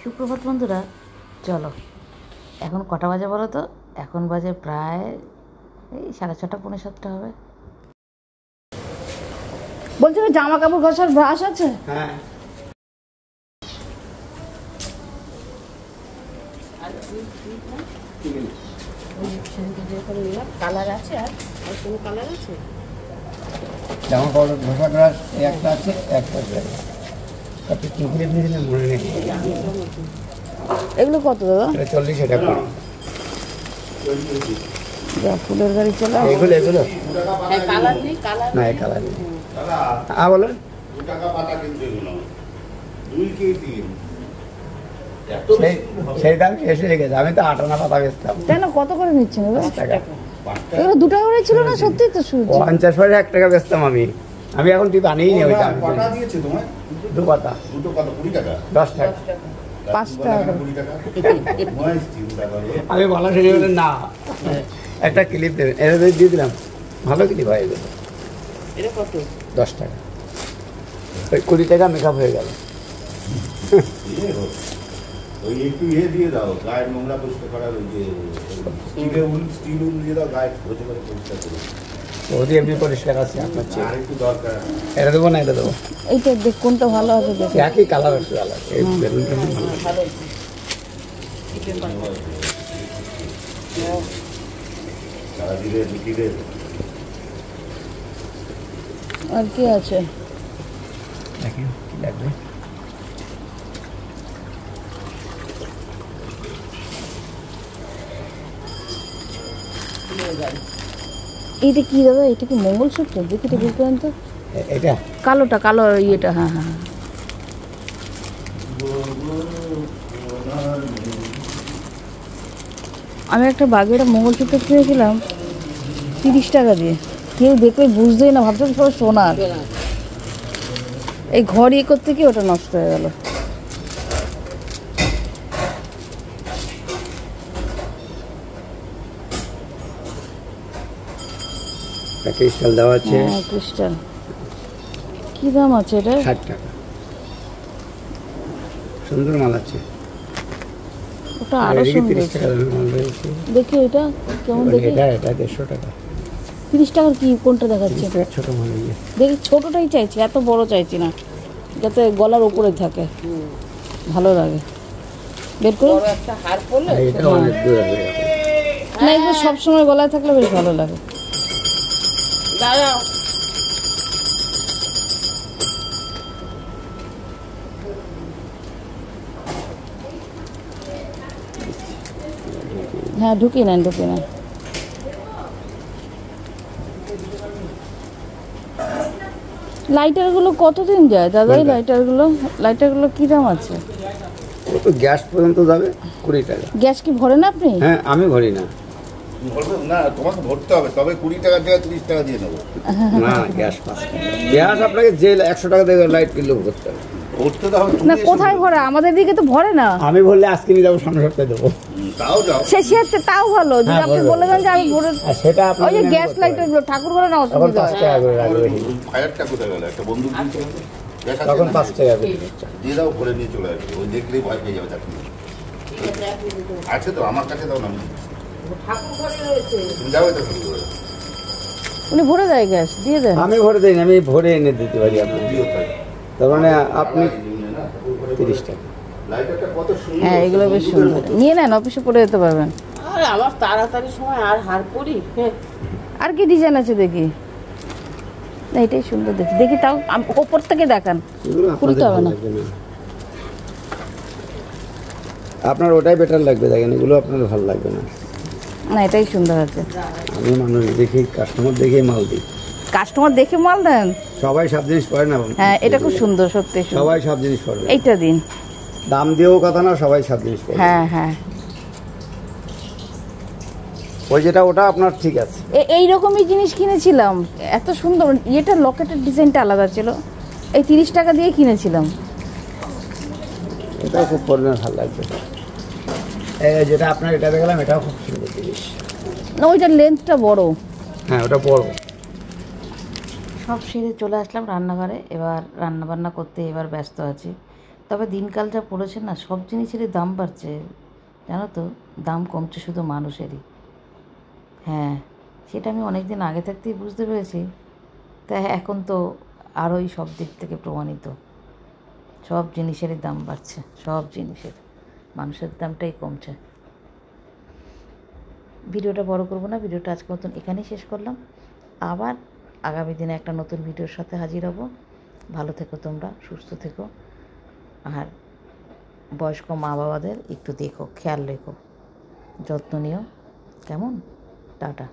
সুপ্রভাত বন্ধুরা, চলো এখন কটা বাজে বলো তো? এখন বাজে প্রায় এই 6:30 পৌনে 7টা হবে। বলছি জামা কাপড় ঘষার ব্রাশ আছে? হ্যাঁ, কালার আছে আর কোনো কালার আছে? জামা কাপড় ঘষা ব্রাশ একটা আছে, একটা আপনি কি করে নিয়েছিলেন মনে নেই। এগুলো কত দাদা? 40 টাকা। ফুলের গাড়ি চলে এগুলো কালার নেই, কালার না, এই কালার নেই। বলেন 2 টাকা পাতা কিন্তু এগুলো 2 কেজি সেই দাম শেষ হয়ে গেছে। আমি তো 8 আনা পাতা বেচতাম। তাই না? কত করে নিচ্ছেন দাদা? 5 টাকা। এগুলো 2 টাকা করে ছিল না? সত্যি তো শুনছি 50 পয়সা 1 টাকা বেচতাম আমি এখন ঠিক আনিই নি। ওই দাম পাতা দিয়েছে তোমায়? 2 পাতা, দুটো কত? 20 টাকা? 10 টাকা। 5 টাকা। 20 টাকা মহেশ চিন্তা করো। আমি বলা শুনে বলেন না, একটা ক্লিপ দেবেন। এটা দিয়ে দিলাম, ভালো ক্লিপ হয়ে গেল। এটা কত? 10 টাকা। ওই 20 টাকা মেকআপ হয়ে গেল। ওই একটু দিয়ে দাও, গায়ের নোংরা পরিষ্কার করার ওই যে স্টিল উল দিয়ে দাও, গায়ে ঘষে করে পরিষ্কার করো। ওদি এমনি পরিষ্কার আছে আপনার চেয়ে। আর একটু দরকার। এটা দেবো না, এটা দেবো। এইটা দেখ কোনটা ভালো হবে দেখো। একই কালার আছে, কালার এই বেলুনটা ভালো। সারা দিলে বিক্রিদের আর কি আছে? দেখেন কি লাগবে। এইটা কি দাদা? এটা কি মঙ্গলসূত্র? দেখি তো বুঝবেন তো। এটা কালোটা, কালো ইয়েটা। হ্যাঁ হ্যাঁ, আমি একটা বাগের মঙ্গলসূত্র কিনেছিলাম 30 টাকা দিয়ে। কেউ দেখলে বুঝতেই না, ভাবতাম সব সোনার। এই ঘর ইয়ে করতে গিয়ে ওটা নষ্ট হয়ে গেল। ক্রিস্টাল দেওয়া আছে। হ্যাঁ ক্রিস্টাল। কি দাম আছে এটা? 60 টাকা। সুন্দর মাল আছে। ওটা আরো সুন্দর। 30 টাকা দামের মাল রয়েছে। দেখি এটা কেমন দেখি। এটা 150 টাকা। 30 টাকার কি কোনটা দেখাচ্ছে? ছোট মাল। দেখি ছোটটাই চাইছি, এত বড় চাইছি না, যাতে গলার উপরে থাকে, ভালো লাগে। বের করুন। একটা হার পরলে এটা অনেক দূর হবে। না, এগুলো সবসময় গলায় থাকলে বেশ ভালো লাগে। দাঁড়াও, হ্যাঁ ঢুকিয়ে নেন, ঢুকিয়ে নেন। লাইটারগুলো কতদিন যায় দাদা? এই লাইটারগুলো কি দাম আছে? ও তো গ্যাস পর্যন্ত যাবে 20 টাকা। গ্যাস কি ভরেন আপনি? হ্যাঁ, আমি ভরি না। বলবে না, তোমাকে ভরতে হবে, তবে 20 টাকা দিয়ে 30 টাকা দিয়ে নেবো। না, গ্যাস 5 টাকা। গ্যাস আপনাকে যে 100 টাকা দিয়ে লাইট কিনলেও করতে হবে। ভরতে দাও না, কোথায় ভরে? আমাদের দিকে তো ভরে না। আমি বললে আজকে নিয়ে যাবো, সামনে সপ্তাহে দেবো। তাও যাও। শেষে তাও ভালো যদি আপনি বলে দেন যে আমি ভরে। আর সেটা ওই যে গ্যাস লাইটারগুলো ঠাকুর ঘরে না, তখন অসুবিধা 5 হয়। টাকা করে রাখবে। ফায়ারটা কোথায় গেল? একটা বন্ধু তখন 5 টাকা করে দিয়ে দাও, ভরে নিয়ে চলে আসবে। ওই দেখলেই ভয় পেয়ে যাবে চাকরি। আছে তো আমার কাছে, দাও না। তুমি যাও, এটা শুরু করে উনি ভরে দেয়, গ্যাস দিয়ে দেন। আমি ভরে দিই না, আমি ভরে এনে দিতে পারি আপনাকে। দিও তাই। তার মানে আপনি 30 টাকা। লাইটারটা কত সুন্দর। হ্যাঁ এগুলো বেশ সুন্দর, নিয়ে নেন, অফিসে পরে যেতে পারবেন। আর আমার তাড়াতাড়ি সময় আর হার পরি। আর কি ডিজাইন আছে দেখি? না এটাই সুন্দর দেখি, দেখি তাও ওপর থেকে দেখান। এগুলো খুলতে আপনাদের হবে ভালো না। লাগবে না। আপনার ওটাই বেটার লাগবে, দেখেন এগুলো আপনার ভালো লাগবে না। না এটাই সুন্দর আছে। আমি মানুষ দেখি, কাস্টমার দেখে মাল দিই। কাস্টমার দেখে মাল দেন? সবাই সব জিনিস পড়ে না। হ্যাঁ এটা খুব সুন্দর, সত্যি সুন্দর। সবাই সব জিনিস পড়বে। এইটা দিন। দাম দিয়েও কথা না, সবাই সব জিনিস পড়বে। হ্যাঁ হ্যাঁ, ওই যেটা ওটা আপনার ঠিক আছে। এইরকমই জিনিস কিনেছিলাম, এত সুন্দর। এটা লকেটের ডিজাইনটা আলাদা ছিল, এই 30 টাকা দিয়ে কিনেছিলাম। এটাও খুব পড়লে ভালো লাগবে। যেটা আপনার এটা দেখালাম, এটাও খুব সুন্দর জিনিস। না ওইটার লেন্থটা বড়। হ্যাঁ, ওটা বড়। সব সেরে চলে আসলাম রান্নাঘরে। এবার রান্নাবান্না করতে এবার ব্যস্ত আছি। তবে দিনকাল যা পড়েছে না, সব জিনিসেরই দাম বাড়ছে, জানো তো। দাম কমছে শুধু মানুষেরই। হ্যাঁ, সেটা আমি অনেক দিন আগে থাকতেই বুঝতে পেরেছি। তা এখন তো আরোই সব দিক থেকে প্রমাণিত, সব জিনিসেরই দাম বাড়ছে, সব জিনিসের। মানুষের দামটাই কমছে। ভিডিওটা বড় করব না, ভিডিওটা আজকের মতন এখানেই শেষ করলাম। আবার আগামী দিনে একটা নতুন ভিডিওর সাথে হাজির হব। ভালো থেকো তোমরা, সুস্থ থেকো। আর বয়স্ক মা বাবাদের একটু দেখো, খেয়াল রেখো, যত্ন নিও, কেমন? টাটা।